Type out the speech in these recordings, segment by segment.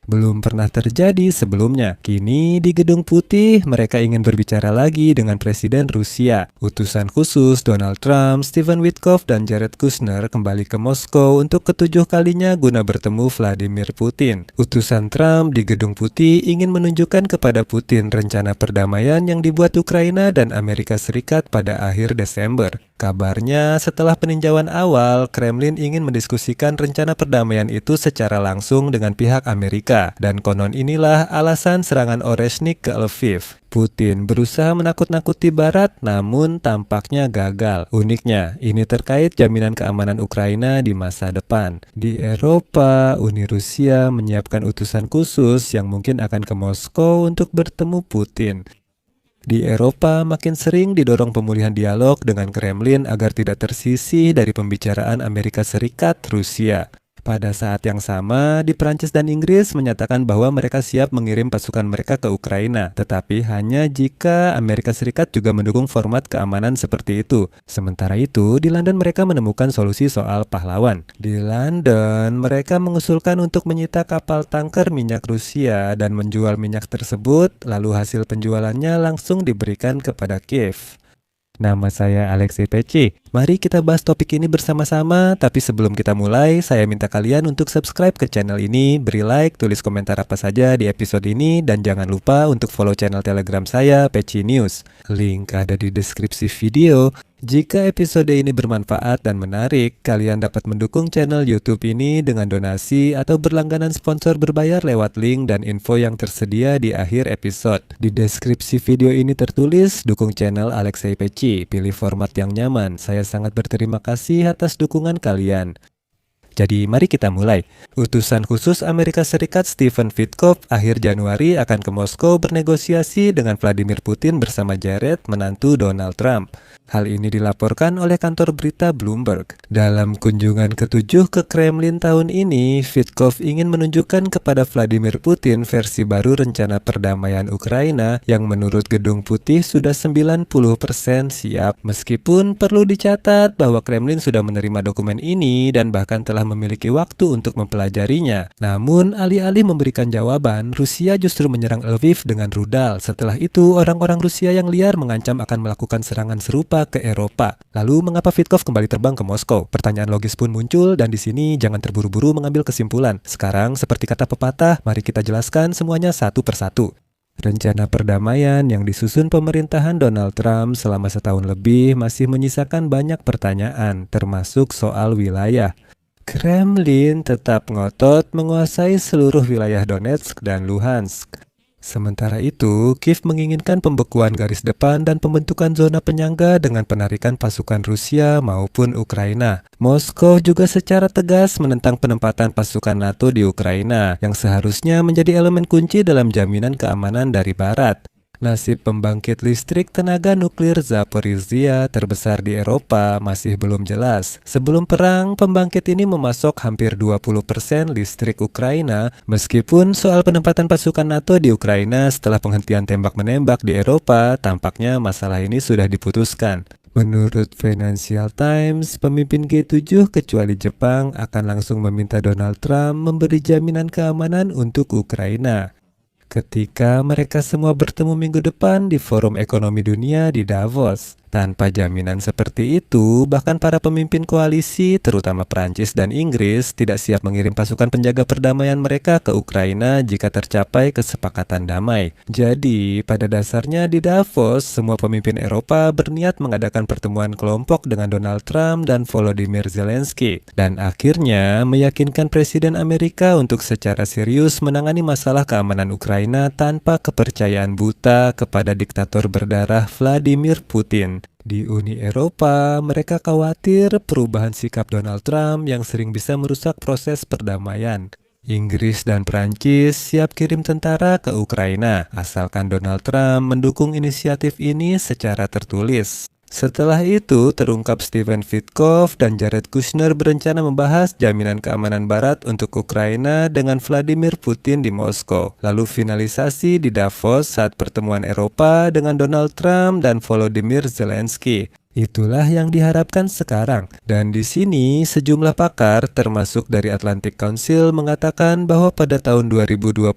Belum pernah terjadi sebelumnya. Kini di Gedung Putih mereka ingin berbicara lagi dengan Presiden Rusia. Utusan khusus Donald Trump, Stephen Witkoff, dan Jared Kushner kembali ke Moskow untuk ketujuh kalinya guna bertemu Vladimir Putin. Utusan Trump di Gedung Putih ingin menunjukkan kepada Putin rencana perdamaian yang dibuat Ukraina dan Amerika Serikat pada akhir Desember. Kabarnya setelah peninjauan awal, Kremlin ingin mendiskusikan rencana perdamaian itu secara langsung dengan pihak Amerika. Dan konon inilah alasan serangan Oreshnik ke Lviv. Putin berusaha menakut-nakuti Barat, namun tampaknya gagal. Uniknya, ini terkait jaminan keamanan Ukraina di masa depan. Di Eropa, Uni Rusia menyiapkan utusan khusus yang mungkin akan ke Moskow untuk bertemu Putin. Di Eropa, makin sering didorong pemulihan dialog dengan Kremlin agar tidak tersisih dari pembicaraan Amerika Serikat-Rusia. Pada saat yang sama, di Prancis dan Inggris menyatakan bahwa mereka siap mengirim pasukan mereka ke Ukraina, tetapi hanya jika Amerika Serikat juga mendukung format keamanan seperti itu. Sementara itu, di London mereka menemukan solusi soal pahlawan. Di London, mereka mengusulkan untuk menyita kapal tanker minyak Rusia dan menjual minyak tersebut, lalu hasil penjualannya langsung diberikan kepada Kiev. Nama saya Alexei Peci. Mari kita bahas topik ini bersama-sama, tapi sebelum kita mulai, saya minta kalian untuk subscribe ke channel ini, beri like, tulis komentar apa saja di episode ini, dan jangan lupa untuk follow channel Telegram saya, Peci News. Link ada di deskripsi video. Jika episode ini bermanfaat dan menarik, kalian dapat mendukung channel YouTube ini dengan donasi atau berlangganan sponsor berbayar lewat link dan info yang tersedia di akhir episode. Di deskripsi video ini tertulis, dukung channel Alexei Peci, pilih format yang nyaman. Saya sangat berterima kasih atas dukungan kalian. Jadi mari kita mulai. Utusan khusus Amerika Serikat Stephen Witkoff akhir Januari akan ke Moskow bernegosiasi dengan Vladimir Putin bersama Jared, menantu Donald Trump. Hal ini dilaporkan oleh kantor berita Bloomberg. Dalam kunjungan ketujuh ke Kremlin tahun ini, Witkoff ingin menunjukkan kepada Vladimir Putin versi baru rencana perdamaian Ukraina yang menurut Gedung Putih sudah 90% siap. Meskipun perlu dicatat bahwa Kremlin sudah menerima dokumen ini dan bahkan telah memiliki waktu untuk mempelajarinya. Namun, alih-alih memberikan jawaban, Rusia justru menyerang Lviv dengan rudal. Setelah itu, orang-orang Rusia yang liar mengancam akan melakukan serangan serupa ke Eropa. Lalu, mengapa Witkoff kembali terbang ke Moskow? Pertanyaan logis pun muncul, dan di sini jangan terburu-buru mengambil kesimpulan. Sekarang, seperti kata pepatah, mari kita jelaskan semuanya satu persatu. Rencana perdamaian yang disusun pemerintahan Donald Trump selama setahun lebih masih menyisakan banyak pertanyaan, termasuk soal wilayah. Kremlin tetap ngotot menguasai seluruh wilayah Donetsk dan Luhansk. Sementara itu, Kiev menginginkan pembekuan garis depan dan pembentukan zona penyangga dengan penarikan pasukan Rusia maupun Ukraina. Moskow juga secara tegas menentang penempatan pasukan NATO di Ukraina, yang seharusnya menjadi elemen kunci dalam jaminan keamanan dari Barat. Nasib pembangkit listrik tenaga nuklir Zaporizhia terbesar di Eropa masih belum jelas. Sebelum perang, pembangkit ini memasok hampir 20% listrik Ukraina, meskipun soal penempatan pasukan NATO di Ukraina setelah penghentian tembak-menembak di Eropa, tampaknya masalah ini sudah diputuskan. Menurut Financial Times, pemimpin G7 kecuali Jepang akan langsung meminta Donald Trump memberi jaminan keamanan untuk Ukraina. Ketika mereka semua bertemu minggu depan di Forum Ekonomi Dunia di Davos. Tanpa jaminan seperti itu, bahkan para pemimpin koalisi, terutama Prancis dan Inggris, tidak siap mengirim pasukan penjaga perdamaian mereka ke Ukraina jika tercapai kesepakatan damai. Jadi, pada dasarnya di Davos, semua pemimpin Eropa berniat mengadakan pertemuan kelompok dengan Donald Trump dan Volodymyr Zelensky, dan akhirnya meyakinkan Presiden Amerika untuk secara serius menangani masalah keamanan Ukraina tanpa kepercayaan buta kepada diktator berdarah Vladimir Putin. Di Uni Eropa, mereka khawatir perubahan sikap Donald Trump yang sering bisa merusak proses perdamaian. Inggris dan Prancis siap kirim tentara ke Ukraina, asalkan Donald Trump mendukung inisiatif ini secara tertulis. Setelah itu, terungkap Stephen Witkoff dan Jared Kushner berencana membahas jaminan keamanan Barat untuk Ukraina dengan Vladimir Putin di Moskow. Lalu finalisasi di Davos saat pertemuan Eropa dengan Donald Trump dan Volodymyr Zelensky. Itulah yang diharapkan sekarang. Dan di sini sejumlah pakar termasuk dari Atlantic Council mengatakan bahwa pada tahun 2026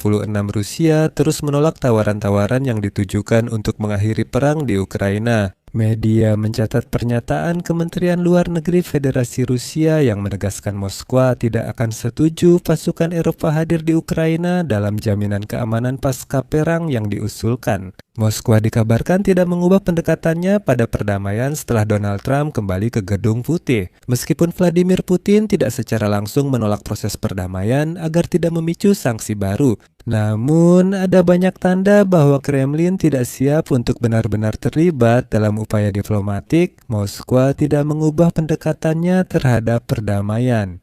Rusia terus menolak tawaran-tawaran yang ditujukan untuk mengakhiri perang di Ukraina. Media mencatat pernyataan Kementerian Luar Negeri Federasi Rusia yang menegaskan Moskwa tidak akan setuju pasukan Eropa hadir di Ukraina dalam jaminan keamanan pasca perang yang diusulkan. Moskwa dikabarkan tidak mengubah pendekatannya pada perdamaian setelah Donald Trump kembali ke Gedung Putih. Meskipun Vladimir Putin tidak secara langsung menolak proses perdamaian agar tidak memicu sanksi baru, namun ada banyak tanda bahwa Kremlin tidak siap untuk benar-benar terlibat dalam upaya diplomatik. Moskwa tidak mengubah pendekatannya terhadap perdamaian.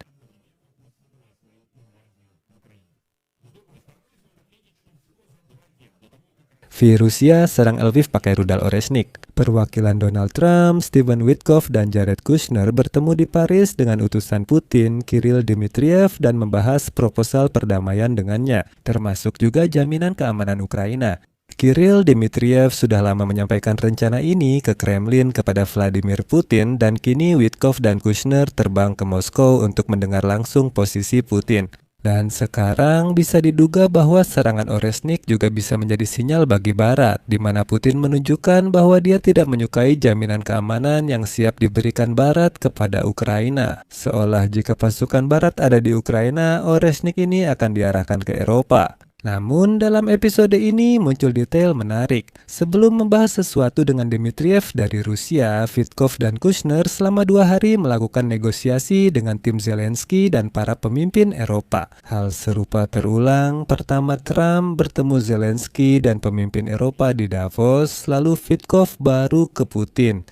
Rusia serang Lviv pakai rudal Oresnik. Perwakilan Donald Trump, Stephen Witkoff, dan Jared Kushner bertemu di Paris dengan utusan Putin, Kirill Dmitriev, dan membahas proposal perdamaian dengannya, termasuk juga jaminan keamanan Ukraina. Kirill Dmitriev sudah lama menyampaikan rencana ini ke Kremlin kepada Vladimir Putin, dan kini Witkoff dan Kushner terbang ke Moskow untuk mendengar langsung posisi Putin. Dan sekarang bisa diduga bahwa serangan Oresnik juga bisa menjadi sinyal bagi Barat, di mana Putin menunjukkan bahwa dia tidak menyukai jaminan keamanan yang siap diberikan Barat kepada Ukraina. Seolah jika pasukan Barat ada di Ukraina, Oresnik ini akan diarahkan ke Eropa. Namun dalam episode ini muncul detail menarik. Sebelum membahas sesuatu dengan Dmitriev dari Rusia, Witkoff dan Kushner selama 2 hari melakukan negosiasi dengan tim Zelensky dan para pemimpin Eropa. Hal serupa terulang, pertama Trump bertemu Zelensky dan pemimpin Eropa di Davos, lalu Witkoff baru ke Putin.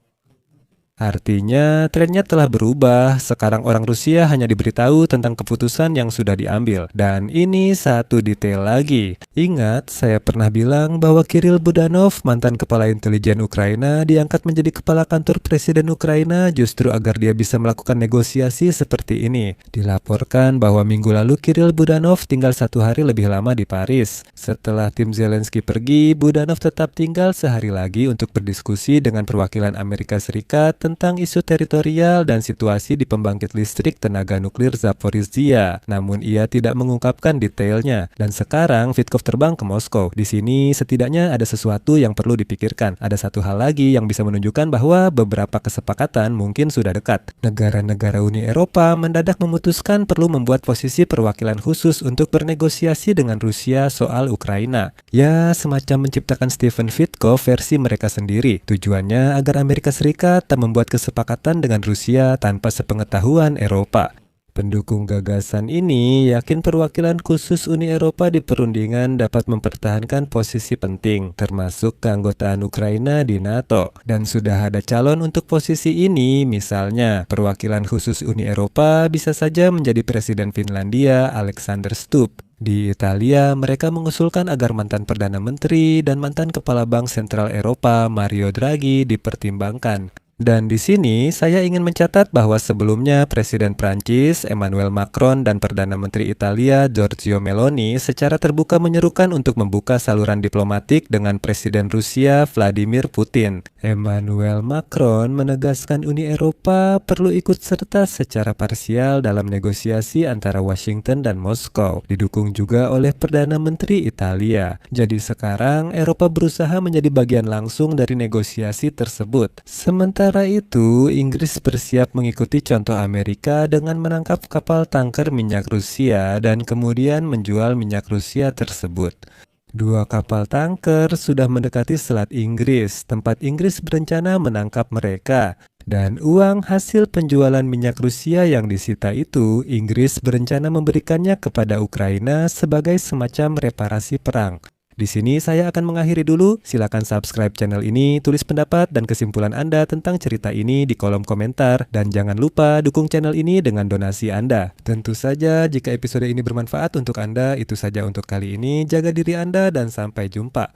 Artinya, trennya telah berubah. Sekarang orang Rusia hanya diberitahu tentang keputusan yang sudah diambil. Dan ini satu detail lagi. Ingat, saya pernah bilang bahwa Kirill Budanov, mantan kepala intelijen Ukraina, diangkat menjadi kepala kantor presiden Ukraina justru agar dia bisa melakukan negosiasi seperti ini. Dilaporkan bahwa minggu lalu Kirill Budanov tinggal 1 hari lebih lama di Paris. Setelah tim Zelensky pergi, Budanov tetap tinggal sehari lagi untuk berdiskusi dengan perwakilan Amerika Serikat tentang isu teritorial dan situasi di pembangkit listrik tenaga nuklir Zaporizhia. Namun ia tidak mengungkapkan detailnya. Dan sekarang Witkoff terbang ke Moskow. Di sini setidaknya ada sesuatu yang perlu dipikirkan. Ada satu hal lagi yang bisa menunjukkan bahwa beberapa kesepakatan mungkin sudah dekat. Negara-negara Uni Eropa mendadak memutuskan perlu membuat posisi perwakilan khusus untuk bernegosiasi dengan Rusia soal Ukraina. Ya, semacam menciptakan Stephen Witkoff versi mereka sendiri. Tujuannya agar Amerika Serikat tak membuat kesepakatan dengan Rusia tanpa sepengetahuan Eropa. Pendukung gagasan ini yakin perwakilan khusus Uni Eropa di perundingan dapat mempertahankan posisi penting, termasuk keanggotaan Ukraina di NATO. Dan sudah ada calon untuk posisi ini, misalnya perwakilan khusus Uni Eropa bisa saja menjadi Presiden Finlandia Alexander Stubb. Di Italia, mereka mengusulkan agar mantan Perdana Menteri dan mantan Kepala Bank Sentral Eropa Mario Draghi dipertimbangkan. Dan di sini saya ingin mencatat bahwa sebelumnya Presiden Prancis Emmanuel Macron dan Perdana Menteri Italia Giorgia Meloni secara terbuka menyerukan untuk membuka saluran diplomatik dengan Presiden Rusia Vladimir Putin. Emmanuel Macron menegaskan Uni Eropa perlu ikut serta secara parsial dalam negosiasi antara Washington dan Moskow, didukung juga oleh Perdana Menteri Italia. Jadi sekarang Eropa berusaha menjadi bagian langsung dari negosiasi tersebut. Sementara itu, Inggris bersiap mengikuti contoh Amerika dengan menangkap kapal tanker minyak Rusia dan kemudian menjual minyak Rusia tersebut. 2 kapal tanker sudah mendekati Selat Inggris, tempat Inggris berencana menangkap mereka. Dan uang hasil penjualan minyak Rusia yang disita itu, Inggris berencana memberikannya kepada Ukraina sebagai semacam reparasi perang. Di sini saya akan mengakhiri dulu. Silakan subscribe channel ini, tulis pendapat dan kesimpulan Anda tentang cerita ini di kolom komentar, dan jangan lupa dukung channel ini dengan donasi Anda. Tentu saja jika episode ini bermanfaat untuk Anda, itu saja untuk kali ini. Jaga diri Anda dan sampai jumpa.